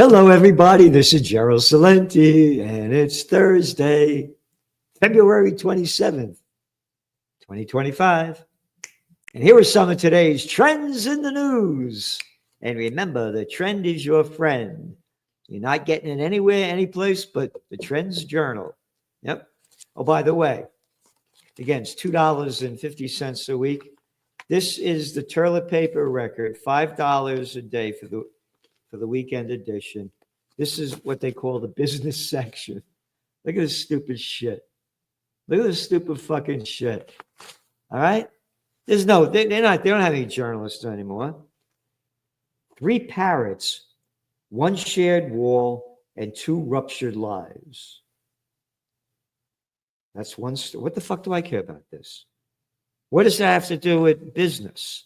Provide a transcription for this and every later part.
Hello, everybody. This is Gerald Salenti, and it's Thursday, February 27th, 2025. And here are some of today's trends in the news. And remember, the trend is your friend. You're not getting it anywhere, any place but the Trends Journal. Yep. Oh, by the way, again, it's $2.50 a week. This is the toilet paper record, $5 a day for the weekend edition. This is what they call the business section. Look at this stupid shit. Look at this stupid fucking shit. All right? They don't have any journalists anymore. 3 parrots, 1 shared wall, and 2 ruptured lives. That's one story. What the fuck do I care about this? What does that have to do with business?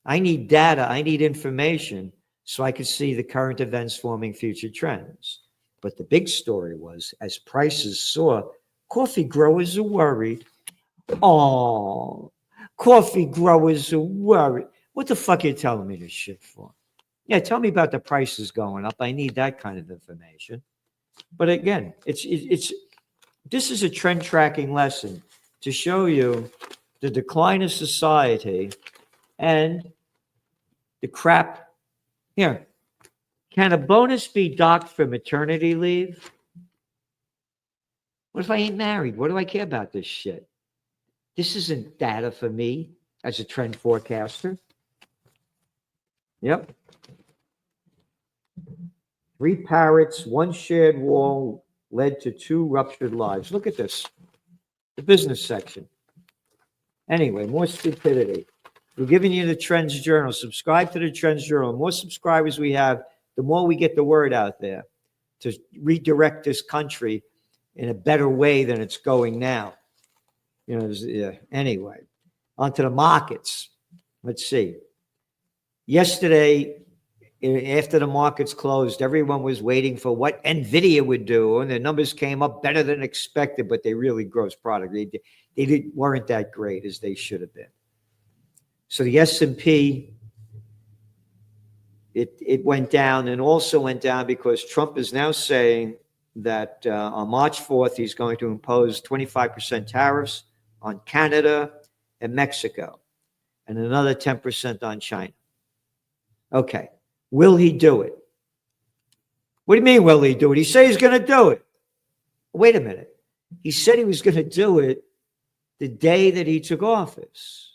I need data. I need information so I could see the current events forming future trends. But the big story was, as prices soar, coffee growers are worried. Oh, coffee growers are worried. What the fuck are you telling me this shit for? Yeah, tell me about the prices going up. I need that kind of information. But again, this is a trend tracking lesson to show you the decline of society and the crap. Here, can a bonus be docked for maternity leave? What if I ain't married? What do I care about this shit? This isn't data for me as a trend forecaster. Yep. 3 parrots, 1 shared wall led to 2 ruptured lives. Look at this. The business section. Anyway, more stupidity. We're giving you the Trends Journal. Subscribe to the Trends Journal. The more subscribers we have, the more we get the word out there to redirect this country in a better way than it's going now. Anyway, onto the markets. Let's see. Yesterday, after the markets closed, everyone was waiting for what NVIDIA would do, and the numbers came up better than expected, but they really gross product. They weren't that great as they should have been. So the S&P, it went down, and also went down because Trump is now saying that on March 4th, he's going to impose 25% tariffs on Canada and Mexico, and another 10% on China. Okay. Will he do it? What do you mean, will he do it? He said he's going to do it. Wait a minute. He said he was going to do it the day that he took office.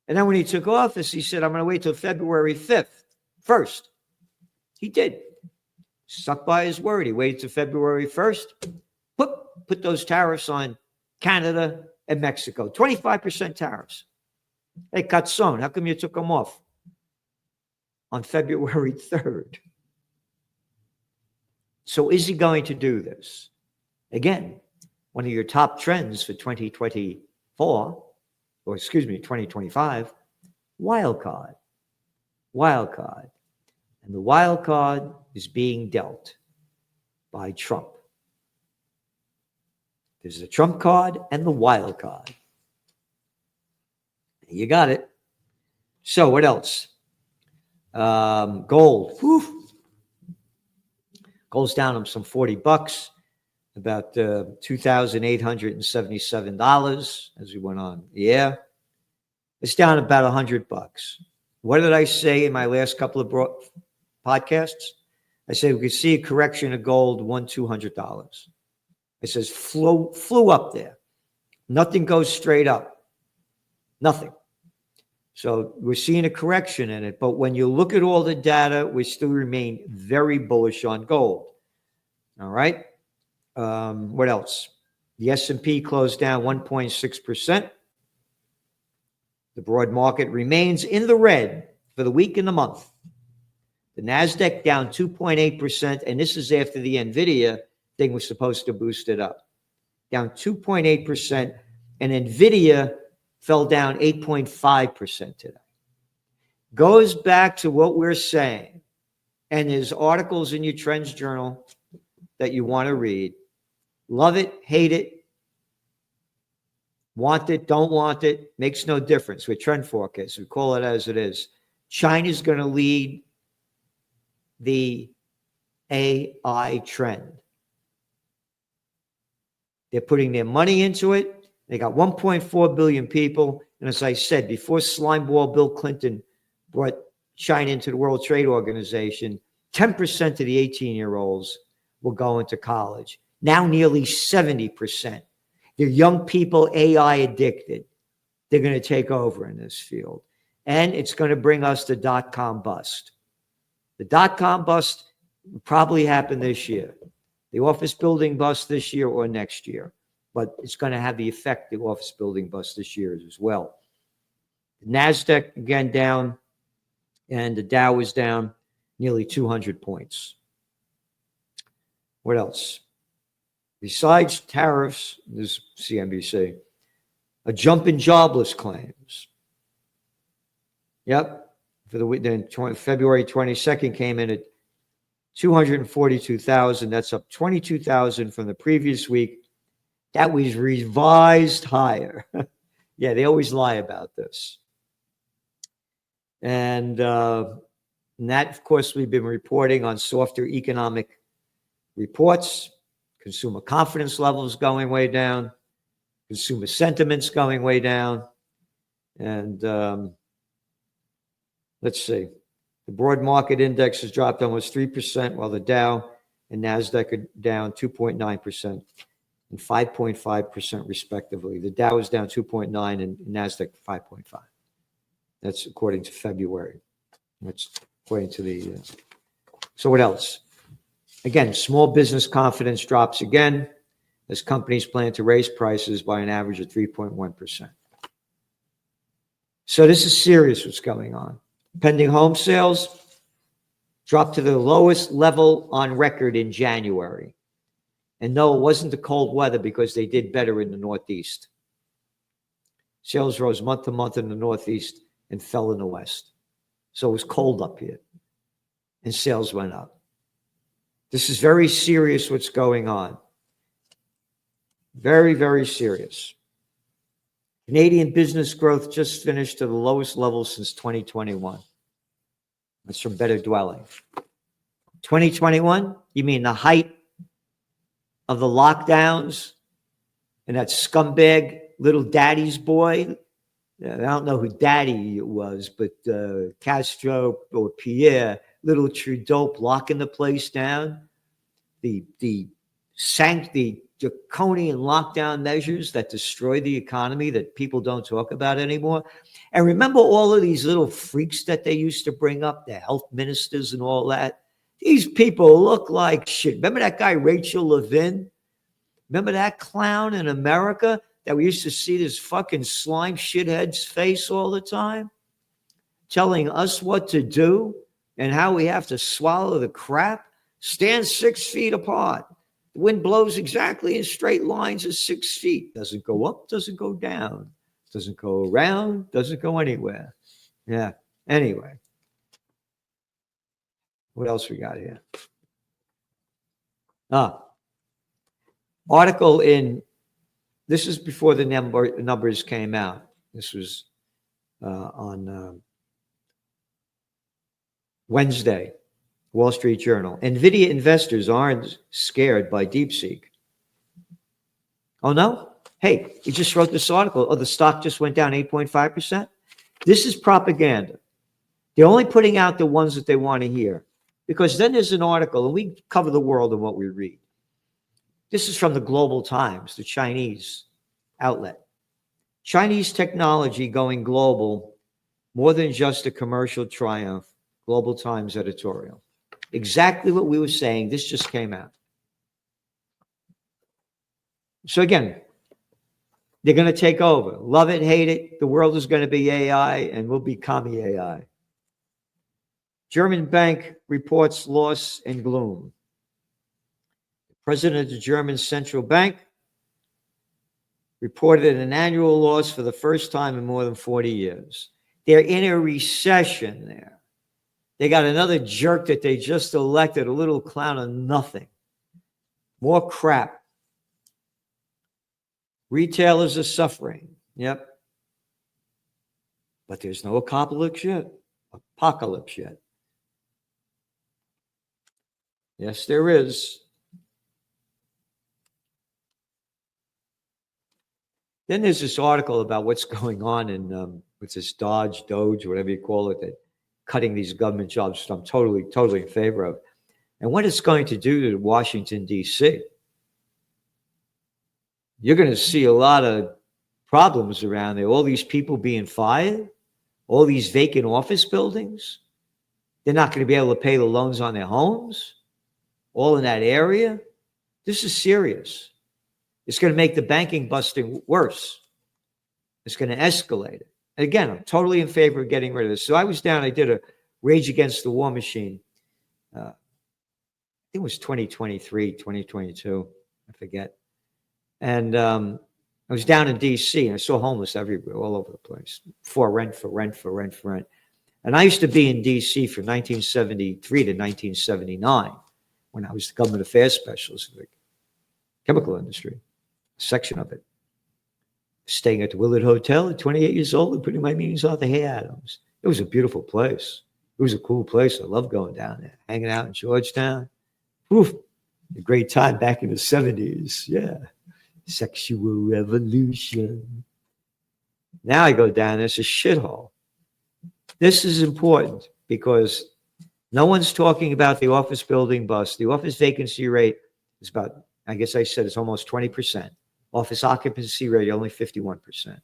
And then when he took office, he said, I'm going to wait till February 1st. He did. Stuck by his word. He waited till February 1st. Put those tariffs on Canada and Mexico. 25% tariffs. Hey, Katson, how come you took them off on February 3rd? So is he going to do this? Again, one of your top trends for 2025, wild card. And the wild card is being dealt by Trump. There's the Trump card and the wild card. You got it. So what else? Gold. Whew. Gold's down some $40, about $2,877 as we went on. Yeah. It's down about $100. What did I say in my last couple of podcasts? I said we could see a correction of gold, $200. It says flew up there. Nothing goes straight up. Nothing. So we're seeing a correction in it. But when you look at all the data, we still remain very bullish on gold. All right. What else? The S&P closed down 1.6%. The broad market remains in the red for the week and the month. The NASDAQ down 2.8%, and this is after the NVIDIA thing was supposed to boost it up. Down 2.8%, and NVIDIA fell down 8.5% today. Goes back to what we're saying, and there's articles in your Trends Journal that you want to read. Love it, hate it, want it, don't want it, makes no difference. We're trend forecasts. We call it as it is. China's going to lead the AI trend. They're putting their money into it. They got 1.4 billion people. And as I said, before slimeball Bill Clinton brought China into the World Trade Organization, 10% of the 18-year-olds will go into college. Now nearly 70%. They're young people, AI addicted. They're going to take over in this field. And it's going to bring us the dot-com bust. The dot-com bust will probably happen this year. The office building bust this year or next year. But it's going to have the effect, the office building bust this year as well. The NASDAQ, again, down. And the Dow is down nearly 200 points. What else? Besides tariffs, this is CNBC, a jump in jobless claims. Yep. For the week, then February 22nd came in at 242,000. That's up 22,000 from the previous week. That was revised higher. Yeah, they always lie about this. And that, of course, we've been reporting on softer economic reports, consumer confidence levels going way down, consumer sentiments going way down. And let's see, the broad market index has dropped almost 3%, while the Dow and NASDAQ are down 2.9% and 5.5% respectively. The Dow is down 2.9 and NASDAQ 5.5. That's according to February. That's according to the. So what else? Again, small business confidence drops again as companies plan to raise prices by an average of 3.1%. So this is serious what's going on. Pending home sales dropped to the lowest level on record in January. And no, it wasn't the cold weather because they did better in the Northeast. Sales rose month to month in the Northeast and fell in the West. So it was cold up here and sales went up. This is very serious what's going on. Very, very serious. Canadian business growth just finished to the lowest level since 2021. That's from Better Dwelling. 2021, you mean the height of the lockdowns and that scumbag little daddy's boy? I don't know who daddy was, but Castro or Pierre, little Trudeau locking the place down. The draconian lockdown measures that destroy the economy that people don't talk about anymore. And remember all of these little freaks that they used to bring up, the health ministers and all that? These people look like shit. Remember that guy, Rachel Levin? Remember that clown in America that we used to see this fucking slime shithead's face all the time? Telling us what to do and how we have to swallow the crap? Stand 6 feet apart. The wind blows exactly in straight lines of 6 feet. Doesn't go up, doesn't go down. Doesn't go around, doesn't go anywhere. Yeah. Anyway. What else we got here? Article in, this is before the numbers came out. This was on Wednesday, Wall Street Journal. NVIDIA investors aren't scared by DeepSeek. Oh, no? Hey, you just wrote this article. Oh, the stock just went down 8.5%. This is propaganda. They're only putting out the ones that they want to hear. Because then there's an article, and we cover the world in what we read. This is from the Global Times, the Chinese outlet. Chinese technology going global, more than just a commercial triumph. Global Times editorial. Exactly what we were saying. This just came out. So again, they're going to take over. Love it, hate it. The world is going to be AI, and we'll become AI. German bank reports loss and gloom. The president of the German central bank reported an annual loss for the first time in more than 40 years. They're in a recession there. They got another jerk that they just elected, a little clown of nothing. More crap. Retailers are suffering. Yep. But there's no apocalypse yet. Yes, there is. Then there's this article about what's going on in what's this Doge, whatever you call it, that cutting these government jobs, which I'm totally in favor of. And what it's going to do to Washington, D.C. You're going to see a lot of problems around there. All these people being fired, all these vacant office buildings. They're not going to be able to pay the loans on their homes, all in that area. This is serious. It's going to make the banking busting worse. It's going to escalate it. And again, I'm totally in favor of getting rid of this. So I was down, I did a Rage Against the War Machine. I think it was 2023, 2022. I forget. And I was down in D.C. and I saw homeless everywhere, all over the place. For rent. And I used to be in D.C. from 1973 to 1979 when I was the government affairs specialist in the chemical industry, section of it. Staying at the Willard Hotel at 28 years old and putting my meetings on the Hay Adams. It was a beautiful place. It was a cool place. I loved going down there, hanging out in Georgetown. Oof, a great time back in the 70s. Yeah. Sexual revolution. Now I go down there, it's a shithole. This is important because no one's talking about the office building bust. The office vacancy rate is about, I guess I said it's almost 20%. Office occupancy rate only 51%.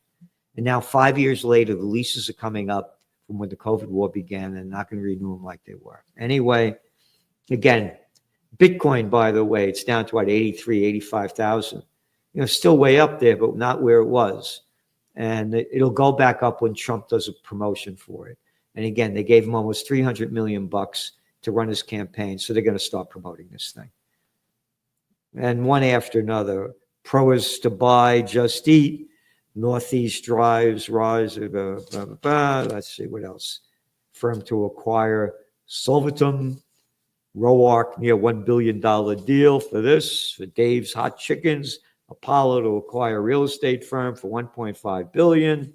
And now 5 years later, the leases are coming up from when the COVID war began and not going to renew them like they were. Anyway, again, Bitcoin, by the way, it's down to what, 83, 85,000. You know, still way up there, but not where it was. And it'll go back up when Trump does a promotion for it. And again, they gave him almost $300 million to run his campaign. So they're going to start promoting this thing. And one after another, Proas to buy, Just Eat, Northeast Drives, Rise, blah, blah, blah. Let's see what else. Firm to acquire Solvitum, Roark, near $1 billion deal for this, for Dave's Hot Chickens, Apollo to acquire real estate firm for $1.5 billion.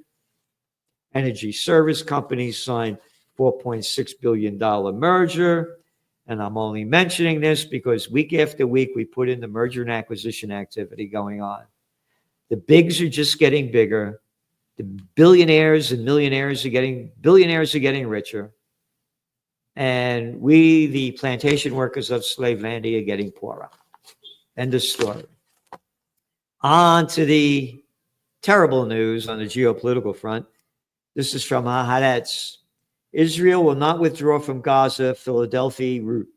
Energy service companies signed $4.6 billion merger. And I'm only mentioning this because week after week, we put in the merger and acquisition activity going on. The bigs are just getting bigger. The billionaires and millionaires are getting richer. And we, the plantation workers of Slavelandia, are getting poorer. End of story. On to the terrible news on the geopolitical front. This is from Haaretz. Israel will not withdraw from Gaza, Philadelphia route.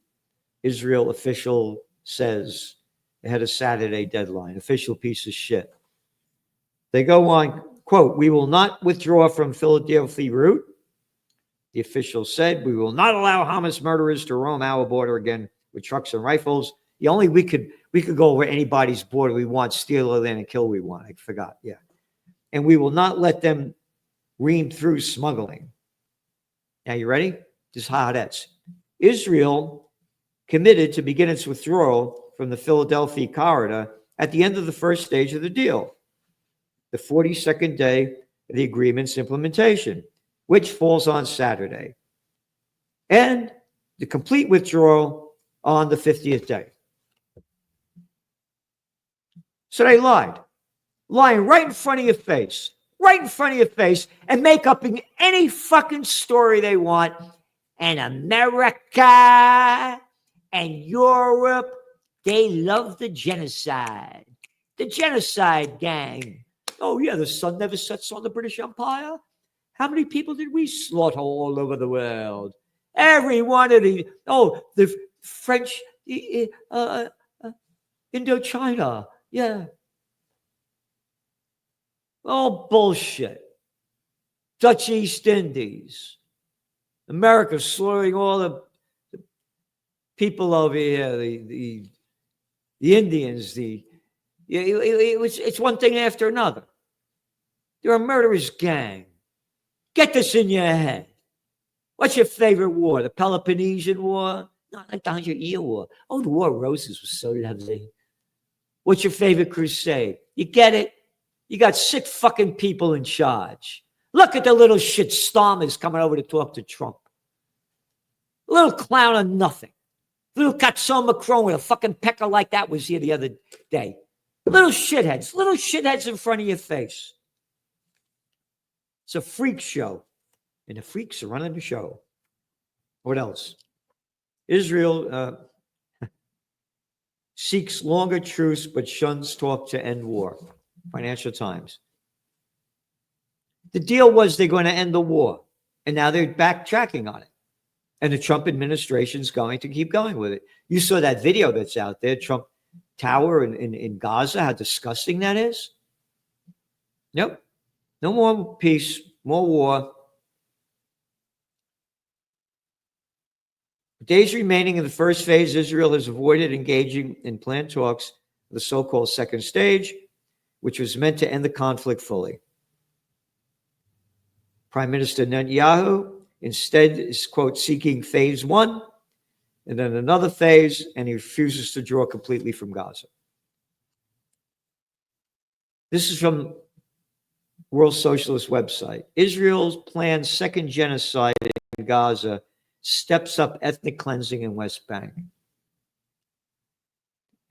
Israel official says they had a Saturday deadline. Official piece of shit. They go on, quote, "We will not withdraw from Philadelphia route." The official said, "We will not allow Hamas murderers to roam our border again with trucks and rifles. We could go over anybody's border we want, steal their land and kill we want." I forgot. Yeah. "And we will not let them ream through smuggling." Now, you ready? This is Haaretz. Israel committed to begin its withdrawal from the Philadelphia corridor at the end of the first stage of the deal, the 42nd day of the agreement's implementation, which falls on Saturday, and the complete withdrawal on the 50th day. So they lied, lying right in front of your face. Right in front of your face, and make up any fucking story they want. And America and Europe, they love the genocide. The genocide gang. Oh, yeah, the sun never sets on the British Empire. How many people did we slaughter all over the world? Every one of the French, Indochina. Yeah. Oh, bullshit. Dutch East Indies. America slaughtering all the people over here, the Indians. It's one thing after another. They're a murderous gang. Get this in your head. What's your favorite war? The Peloponnesian War? Not like the 100-Year War. Oh, the War of Roses was so lovely. What's your favorite crusade? You get it? You got sick fucking people in charge. Look at the little shit Starmer's coming over to talk to Trump. A little clown of nothing. Little Katso Macron with a fucking pecker like that was here the other day. Little shitheads in front of your face. It's a freak show. And the freaks are running the show. What else? Israel seeks longer truce but shuns talk to end war. Financial Times. The deal was they're going to end the war. And now they're backtracking on it. And the Trump administration's going to keep going with it. You saw that video that's out there, Trump Tower in Gaza, how disgusting that is. Nope. No more peace, more war. Days remaining in the first phase, Israel has avoided engaging in planned talks, the so-called second stage, which was meant to end the conflict fully. Prime Minister Netanyahu instead is, quote, seeking phase one, and then another phase, and he refuses to draw completely from Gaza. This is from World Socialist website. Israel's planned second genocide in Gaza steps up ethnic cleansing in West Bank.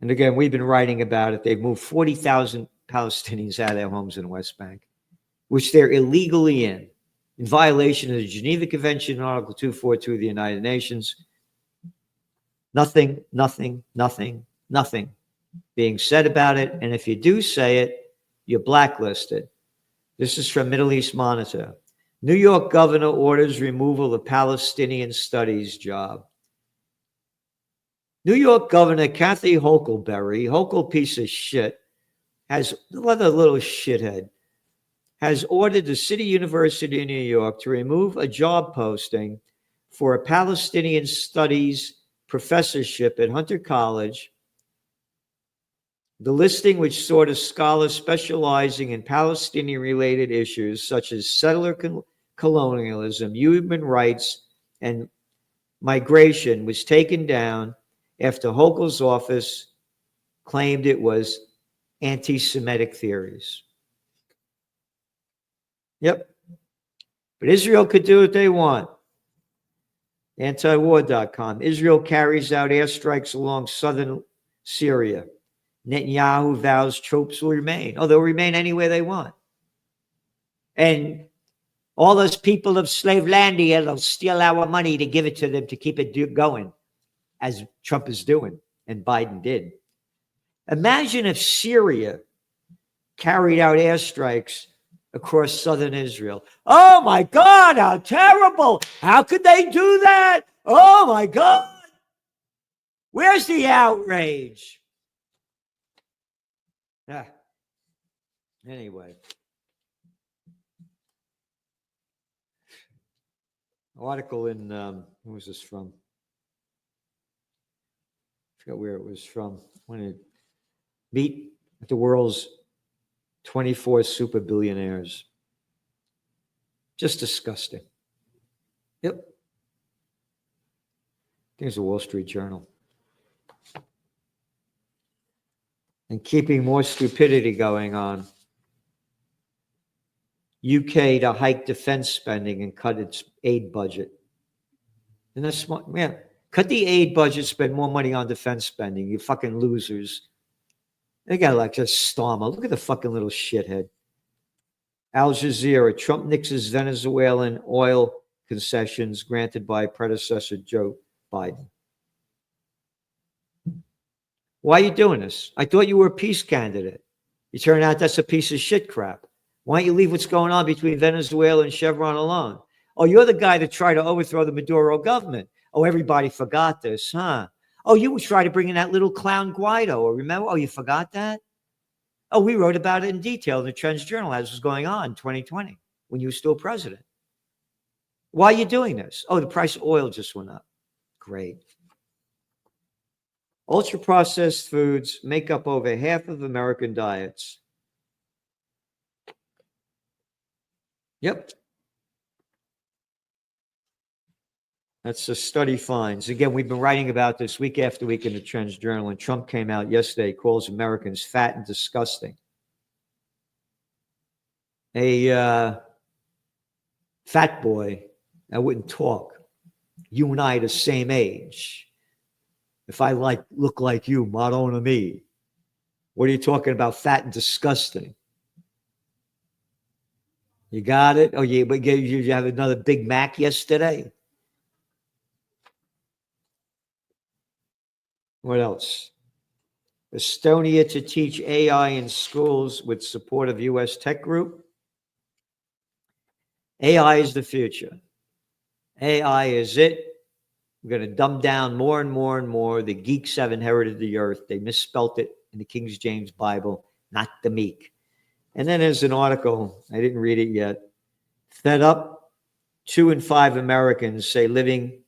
And again, we've been writing about it. They've moved 40,000 Palestinians out of their homes in the West Bank, which they're illegally in violation of the Geneva Convention, Article 242 of the United Nations. Nothing being said about it. And if you do say it, you're blacklisted. This is from Middle East Monitor. New York governor orders removal of Palestinian studies job. New York Governor Kathy Hochul piece of shit, has another little shithead, has ordered the City University of New York to remove a job posting for a Palestinian studies professorship at Hunter College. The listing, which sought a scholar specializing in Palestinian-related issues such as settler colonialism, human rights, and migration, was taken down after Hochul's office claimed it was anti-Semitic theories. Yep. But Israel could do what they want. Antiwar.com. Israel carries out airstrikes along southern Syria. Netanyahu vows troops will remain. Oh, they'll remain anywhere they want. And all those people of Slavelandia, they'll steal our money to give it to them to keep it going, as Trump is doing and Biden did. Imagine if Syria carried out airstrikes across southern Israel. Oh my God, how terrible. How could they do that? Oh my God. Where's the outrage? Anyway. Article in, who was this from? I forgot where it was from. When it meet the world's 24 super billionaires. Just disgusting. Yep. I think it's the Wall Street Journal. And keeping more stupidity going on. UK to hike defense spending and cut its aid budget. And that's smart. Yeah. Cut the aid budget, spend more money on defense spending. You fucking losers. They got like just stormer. Look at the fucking little shithead. Al Jazeera. Trump nixes Venezuelan oil concessions granted by predecessor Joe Biden. Why are you doing this? I thought you were a peace candidate. You turn out that's a piece of shit crap. Why don't you leave what's going on between Venezuela and Chevron alone? Oh, you're the guy that tried to overthrow the Maduro government. Oh, everybody forgot this, huh? Oh, you tried to bring in that little clown Guaido. Remember? Oh, you forgot that? Oh, we wrote about it in detail in the Trends Journal as was going on in 2020 when you were still president. Why are you doing this? Oh, the price of oil just went up. Great. Ultra-processed foods make up over half of American diets. Yep. That's a study finds. Again, we've been writing about this week after week in the Trends Journal, and Trump came out yesterday, calls Americans fat and disgusting. A fat boy, I wouldn't talk. You and I are the same age. If I look like you, Madonna me. What are you talking about? Fat and disgusting. You got it? Oh, yeah, but you have another Big Mac yesterday? What else? Estonia to teach AI in schools with support of U.S. tech group. AI is the future. AI is it. We're going to dumb down more and more and more. The geeks have inherited the earth. They misspelt it in the King James Bible, not the meek. And then there's an article, I didn't read it yet. Fed up, 2 in 5 Americans say living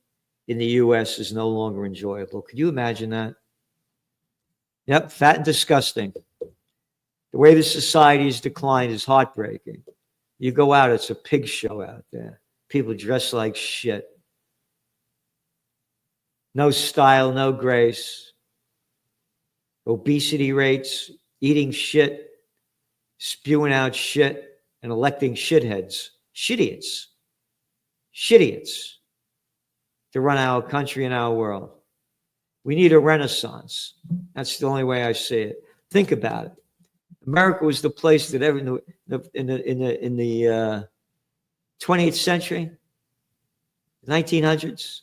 in the U.S. is no longer enjoyable. Could you imagine that? Yep, fat and disgusting. The way the society has declined is heartbreaking. You go out, it's a pig show out there. People dress like shit. No style, no grace. Obesity rates, eating shit, spewing out shit, and electing shitheads, shitiots to run our country and our world. We need a renaissance. That's the only way I see it. Think about it. America was the place that in the 20th century, 1900s,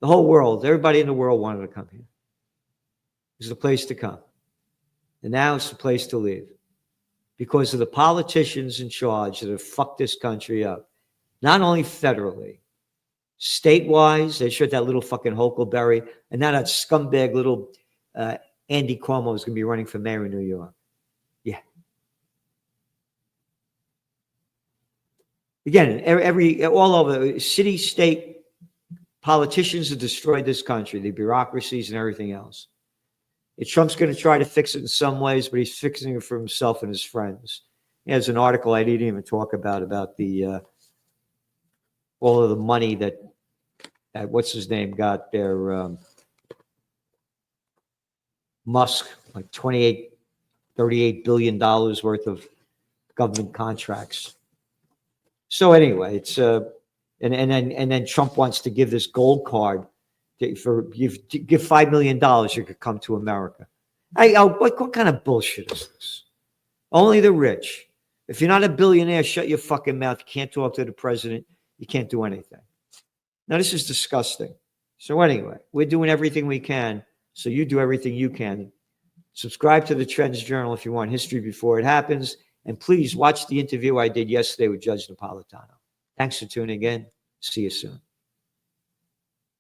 the whole world, everybody in the world wanted to come here. It was the place to come. And now it's the place to leave because of the politicians in charge that have fucked this country up. Not only federally, state-wise, they shut that little fucking Huckleberry, and now that scumbag little Andy Cuomo is going to be running for mayor in New York. Yeah. Again, all over, city, state, politicians have destroyed this country, the bureaucracies and everything else. Trump's going to try to fix it in some ways, but he's fixing it for himself and his friends. There's an article I didn't even talk about the all of the money that what's his name got there, Musk, like $38 billion worth of government contracts. So anyway, it's and then Trump wants to give this gold card for give $5 million, you could come to America. What kind of bullshit is this? Only the rich. If you're not a billionaire, shut your fucking mouth. You can't talk to the president. You can't do anything. Now, this is disgusting. So anyway, we're doing everything we can. So you do everything you can. Subscribe to the Trends Journal if you want history before it happens. And please watch the interview I did yesterday with Judge Napolitano. Thanks for tuning in. See you soon.